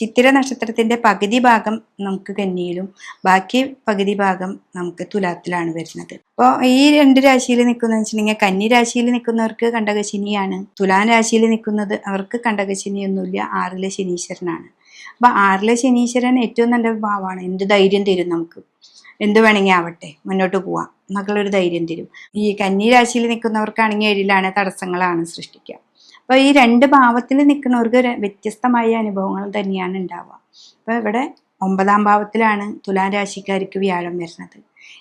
ചിത്തിര നക്ഷത്രത്തിന്റെ പകുതി ഭാഗം നമുക്ക് കന്നിയിലും ബാക്കി പകുതി ഭാഗം നമുക്ക് തുലാത്തിലാണ് വരുന്നത്. അപ്പോൾ ഈ 2 രാശിയിൽ നിൽക്കുന്ന വെച്ചിട്ടുണ്ടെങ്കിൽ കന്നി രാശിയിൽ നിൽക്കുന്നവർക്ക് കണ്ടകശനിയാണ്. തുലാം രാശിയിൽ നിൽക്കുന്നത് അവർക്ക് കണ്ടകശനിയൊന്നുമില്ല, 6ലെ ശനീശ്വരനാണ്. അപ്പൊ 6ലെ ശനീശ്വരൻ ഏറ്റവും നല്ല ഭാവമാണ്. എന്ത് ധൈര്യം തരും നമുക്ക്, എന്ത് വേണമെങ്കിൽ ആവട്ടെ മുന്നോട്ട് പോവാം എന്നൊക്കെയുള്ളൊരു ധൈര്യം തരും. ഈ കന്നി രാശിയിൽ നിൽക്കുന്നവർക്കാണെങ്കിൽ 7ലാണ് തടസ്സങ്ങളാണ് സൃഷ്ടിക്കുക. അപ്പൊ ഈ 2 ഭാവത്തിൽ നിൽക്കുന്നവർക്ക് വ്യത്യസ്തമായ അനുഭവങ്ങൾ തന്നെയാണ് ഉണ്ടാവുക. അപ്പൊ ഇവിടെ 9ാം ഭാവത്തിലാണ് തുലാം രാശിക്കാർക്ക് വ്യാഴം വരുന്നത്.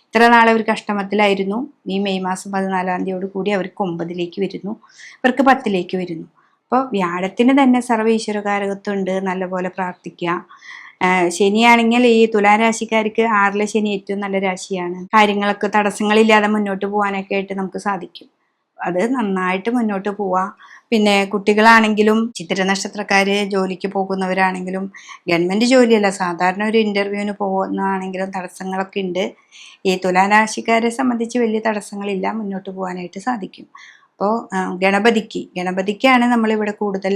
ഇത്ര നാൾ അവർക്ക് അഷ്ടമത്തിലായിരുന്നു. ഈ മെയ് മാസം 14ാം തീയതിയോട് കൂടി അവർക്ക് 9ലേക്ക് വരുന്നു, ഇവർക്ക് 10ലേക്ക് വരുന്നു. അപ്പോൾ വ്യാഴത്തിന് തന്നെ സർവ്വ ഈശ്വരകാരകത്വം ഉണ്ട്, നല്ലപോലെ പ്രാർത്ഥിക്കുക. ശനിയാണെങ്കിൽ ഈ തുലാം രാശിക്കാർക്ക് 6ലെ ശനി ഏറ്റവും നല്ല രാശിയാണ്. കാര്യങ്ങളൊക്കെ തടസ്സങ്ങളില്ലാതെ മുന്നോട്ട് പോകാനൊക്കെ ആയിട്ട് നമുക്ക് സാധിക്കും. അത് നന്നായിട്ട് മുന്നോട്ട് പോവാ. പിന്നെ കുട്ടികളാണെങ്കിലും ചിത്തിര നക്ഷത്രക്കാര് ജോലിക്ക് പോകുന്നവരാണെങ്കിലും ഗവൺമെന്റ് ജോലിയല്ല, സാധാരണ ഒരു ഇന്റർവ്യൂവിന് പോകുന്നതാണെങ്കിലും തടസ്സങ്ങളൊക്കെ ഉണ്ട്. ഈ തുലാം രാശിക്കാരെ സംബന്ധിച്ച് വലിയ തടസ്സങ്ങളില്ല, മുന്നോട്ട് പോകാനായിട്ട് സാധിക്കും. അപ്പോൾ ഗണപതിക്കാണ് നമ്മളിവിടെ കൂടുതൽ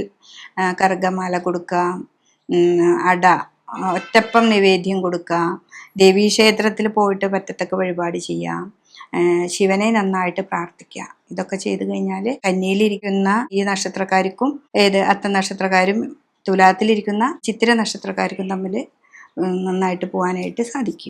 കർഗമാല കൊടുക്കുക, അട ഒറ്റപ്പം നിവേദ്യം കൊടുക്കുക, ദേവീക്ഷേത്രത്തിൽ പോയിട്ട് പറ്റത്തക്ക വഴിപാട് ചെയ്യാം, ശിവനെ നന്നായിട്ട് പ്രാർത്ഥിക്കുക. ഇതൊക്കെ ചെയ്തു കഴിഞ്ഞാൽ കന്നിയിലിരിക്കുന്ന ഈ നക്ഷത്രക്കാർക്കും അത്ത നക്ഷത്രക്കാരും തുലാത്തിലിരിക്കുന്ന ചിത്തിര നക്ഷത്രക്കാർക്കും തമ്മിൽ നന്നായിട്ട് പോകാനായിട്ട് സാധിക്കും.